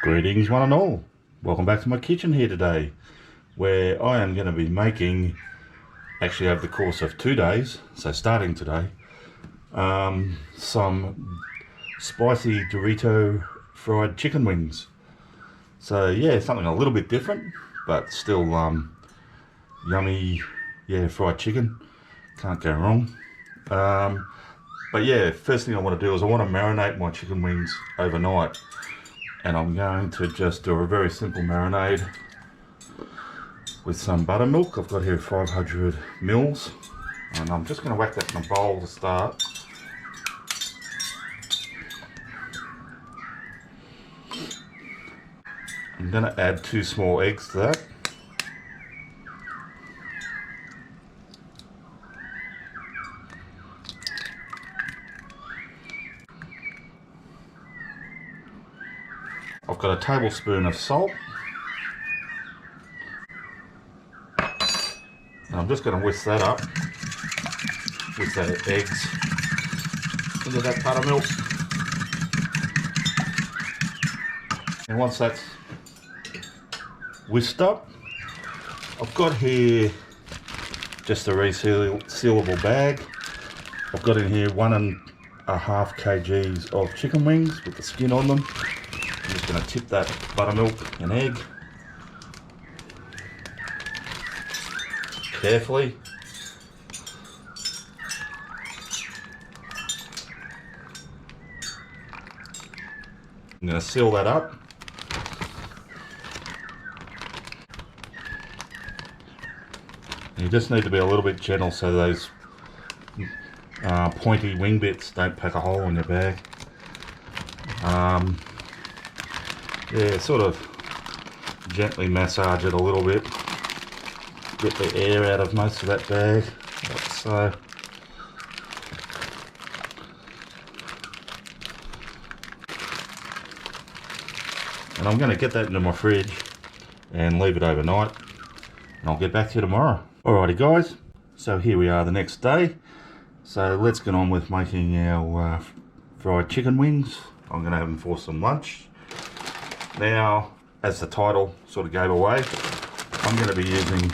Greetings one and all. Welcome back to my kitchen here today, where I am going to be making, actually over the course of 2 days, so starting today, some spicy Dorito fried chicken wings. So yeah, something a little bit different, but still yummy, yeah, fried chicken. Can't go wrong. But yeah, first thing I want to do is I want to marinate my chicken wings overnight. And I'm going to just do a very simple marinade with some buttermilk. I've got here 500 mils, and I'm just going to whack that in a bowl to start. I'm going to add 2 small eggs to that. I've got a tablespoon of salt. And I'm just going to whisk that up with the eggs into that buttermilk. And once that's whisked up, I've got here just a resealable bag. I've got in here 1.5 kgs of chicken wings with the skin on them. I'm just going to tip that buttermilk and egg carefully. I'm going to seal that up. And you just need to be a little bit gentle so those pointy wing bits don't poke a hole in your bag. Yeah, sort of gently massage it a little bit, get the air out of most of that bag, like so. And I'm going to get that into my fridge and leave it overnight, and I'll get back to you tomorrow. Alrighty guys, so here we are the next day. So let's get on with making our fried chicken wings. I'm going to have them for some lunch. Now, as the title sort of gave away, I'm going to be using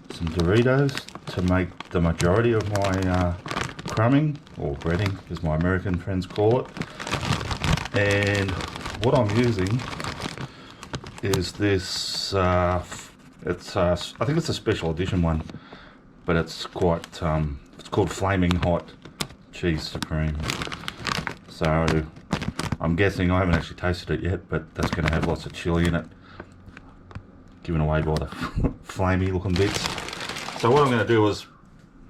some Doritos to make the majority of my crumbing, or breading as my American friends call it. And what I'm using is this, I think it's a special edition one, but it's quite, it's called Flamin Hot Cheese Supreme. So I'm guessing, I haven't actually tasted it yet, but that's going to have lots of chili in it, given away by the flamey looking bits. So what I'm going to do is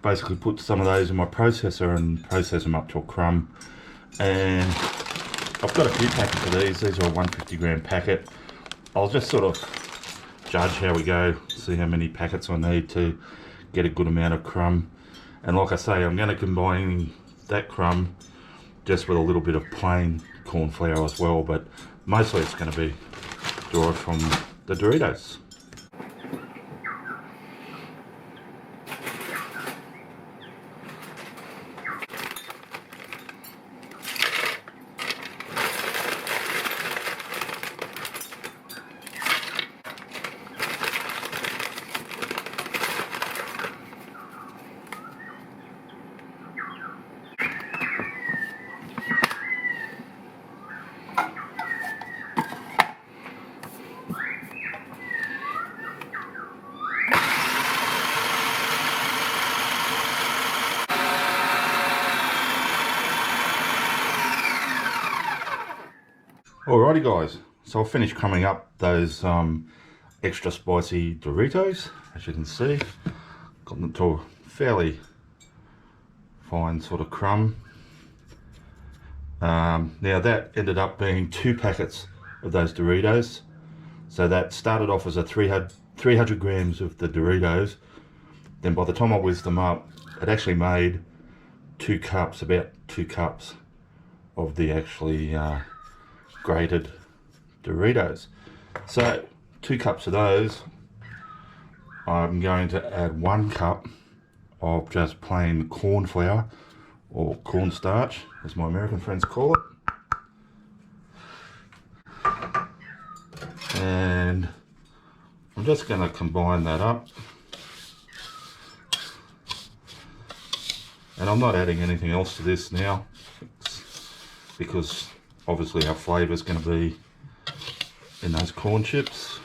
basically put some of those in my processor and process them up to a crumb. And I've got a few packets of these. These are a 150 gram packet. I'll just sort of judge how we go, see how many packets I need to get a good amount of crumb. And like I say, I'm going to combine that crumb just with a little bit of plain corn flour as well, but mostly it's going to be derived from the Doritos. Alrighty guys, so I've finished crumbing up those extra spicy Doritos. As you can see, got them to a fairly fine sort of crumb. Now that ended up being 2 packets of those Doritos. So that started off as a 300 grams of the Doritos. Then by the time I whizzed them up, it actually made 2 cups, about 2 cups of the actually grated Doritos. So 2 cups of those, I'm going to add 1 cup of just plain corn flour, or cornstarch as my American friends call it. just going to combine that up. And I'm not adding anything else to this now, because obviously our flavour is going to be in those corn chips.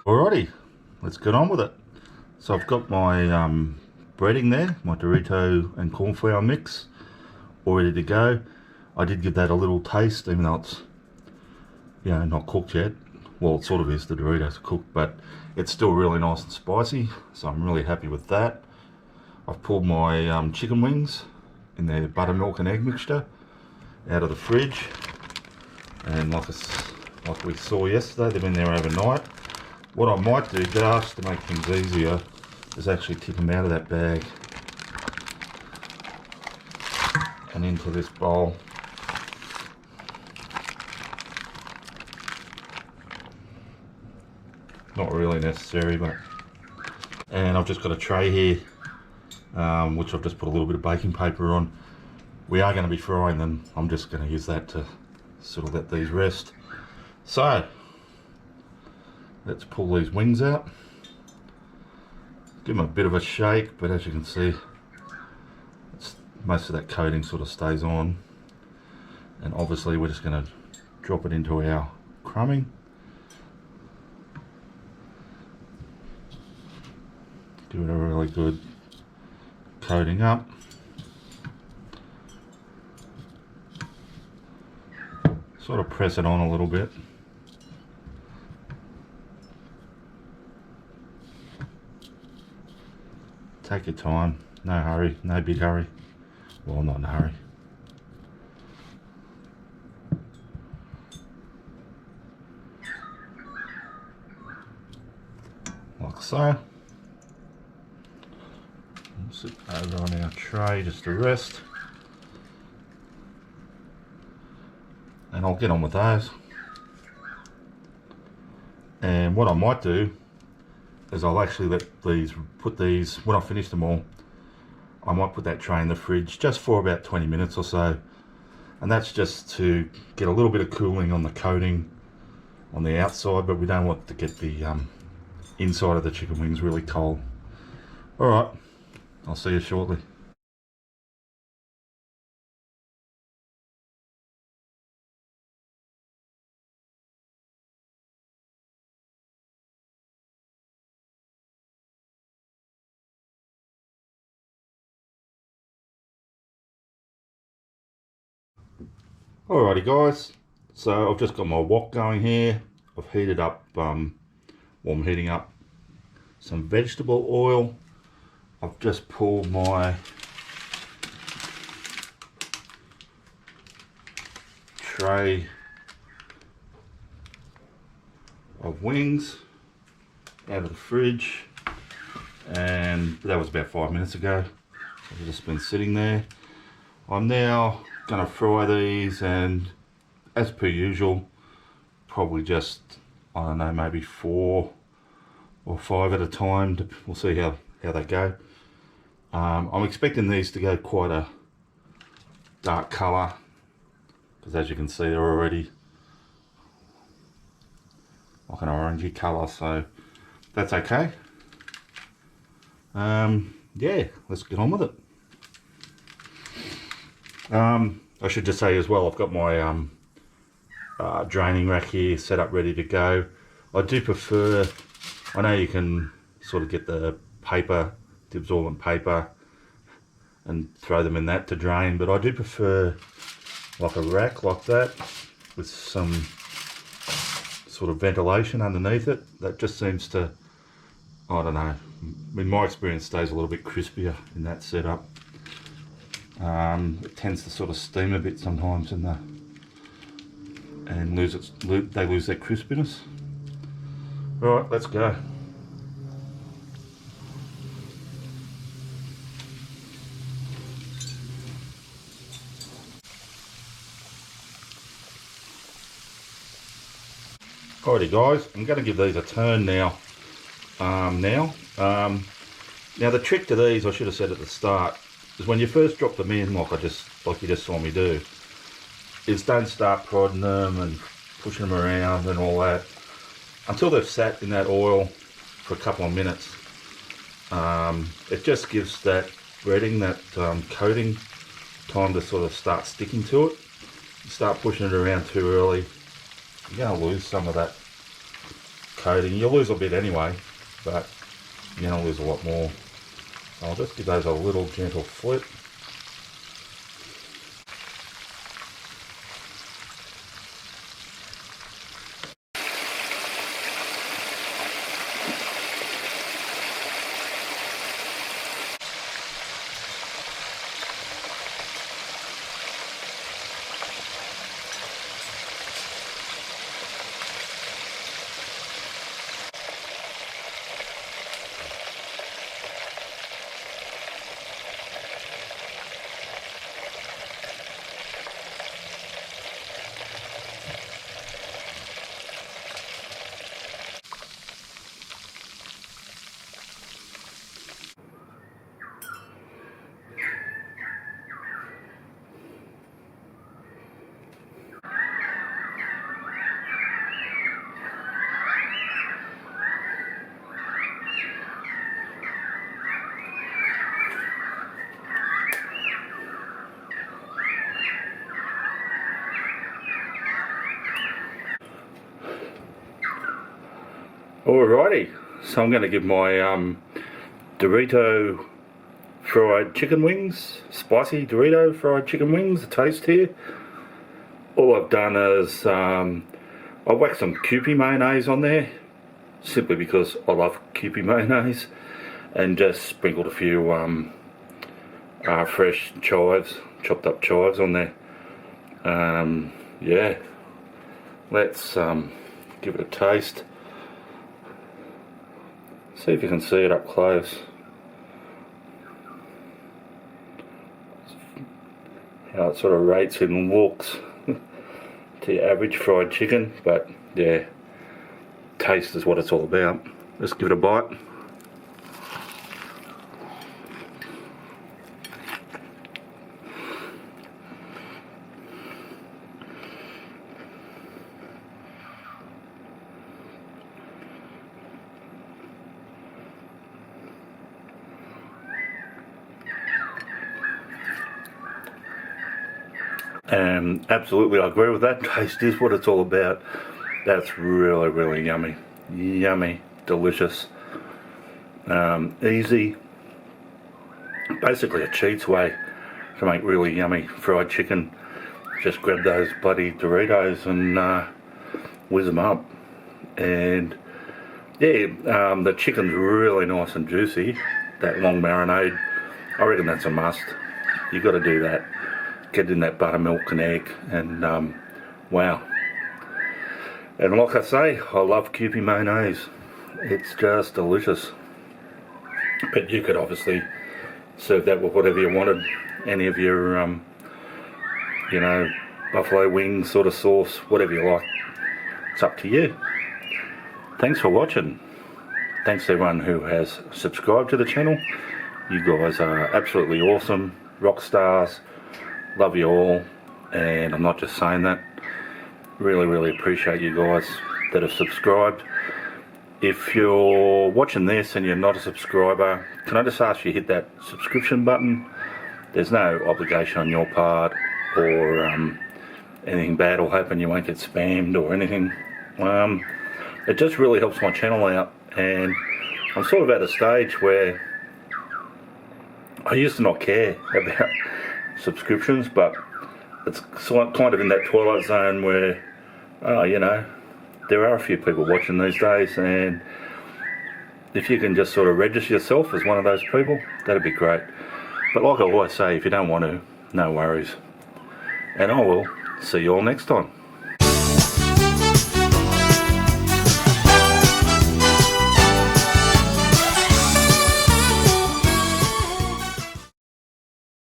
Alrighty, let's get on with it. So I've got my breading there, my Dorito and corn flour mix, all ready to go. I did give that a little taste, even though it's, you know, not cooked yet. Well, it sort of is, the Doritos are cooked, but it's still really nice and spicy, so I'm really happy with that. I've pulled my chicken wings in their buttermilk and egg mixture out of the fridge, and like we saw yesterday, they've been there overnight. What I might do, just to make things easier, is actually tip them out of that bag and into this bowl. Not really necessary, but... And I've just got a tray here, which I've just put a little bit of baking paper on. We are going to be frying them. I'm just going to use that to sort of let these rest. So, let's pull these wings out. Give them a bit of a shake, but as you can see, most of that coating sort of stays on. And obviously we're just going to drop it into our crumbing. Give it a really good coating up. Sort of press it on a little bit. Take your time, no hurry, no big hurry. Well, I'm not in a hurry. Like so. We'll sit over on our tray just to rest. And I'll get on with those. And what I might do is I'll actually put these, when I finish them all, I might put that tray in the fridge just for about 20 minutes or so. And that's just to get a little bit of cooling on the coating on the outside, but we don't want to get the inside of the chicken wings really cold. Alright, I'll see you shortly. Alrighty guys, so I've just got my wok going here. I've heated up, I'm heating up some vegetable oil. I've just pulled my tray of wings out of the fridge, and that was about 5 minutes ago. I've just been sitting there. I'm now going to fry these, and as per usual, probably just, I don't know, maybe 4 or 5 at a time. We'll see how they go. I'm expecting these to go quite a dark colour, because as you can see they're already like an orangey colour, so that's okay. Yeah, let's get on with it. I should just say as well, I've got my draining rack here set up ready to go. I do prefer, I know you can sort of get the paper, the absorbent paper, and throw them in that to drain, but I do prefer like a rack like that with some sort of ventilation underneath it. That just seems to, I don't know, in my experience stays a little bit crispier in that setup. It tends to sort of steam a bit sometimes and they lose their crispiness. Right, let's go. Alrighty guys, I'm going to give these a turn now. Now the trick to these, I should have said at the start, is when you first drop them in, like you just saw me do, is don't start prodding them and pushing them around and all that. until they've sat in that oil for a couple of minutes. It just gives that breading, that coating, time to sort of start sticking to it. You start pushing it around too early, you're going to lose some of that coating. You'll lose a bit anyway, but you're going to lose a lot more. So I'll just give those a little gentle flip. Alrighty, so I'm going to give my Dorito fried chicken wings, spicy Dorito fried chicken wings, a taste here. All I've done is I whacked some Kewpie mayonnaise on there, simply because I love Kewpie mayonnaise, and just sprinkled a few fresh chives, chopped up chives on there. Yeah, let's give it a taste. See if you can see it up close. How it sort of rates in looks to your average fried chicken, but yeah, taste is what it's all about. Let's give it a bite. And absolutely, I agree with that. Taste is what it's all about. That's really, really yummy. Yummy, delicious, easy. Basically a cheats way to make really yummy fried chicken. Just grab those bloody Doritos and whiz them up. And yeah, the chicken's really nice and juicy. That long marinade, I reckon that's a must. You got to do that. Get in that buttermilk and egg, and wow. And like I say, I love Kewpie mayonnaise. It's just delicious. But you could obviously serve that with whatever you wanted. Any of your, you know, buffalo wings sort of sauce, whatever you like. It's up to you. Thanks for watching. Thanks to everyone who has subscribed to the channel. You guys are absolutely awesome, rock stars. Love you all, and I'm not just saying that. Really, really appreciate you guys that have subscribed. If you're watching this and you're not a subscriber, can I just ask you to hit that subscription button? There's no obligation on your part, or anything bad will happen. You won't get spammed or anything. It just really helps my channel out, and I'm sort of at a stage where I used to not care about subscriptions, but it's kind of in that twilight zone where, you know, there are a few people watching these days, and if you can just sort of register yourself as one of those people, that'd be great. But like I always say, if you don't want to, no worries. And I will see you all next time.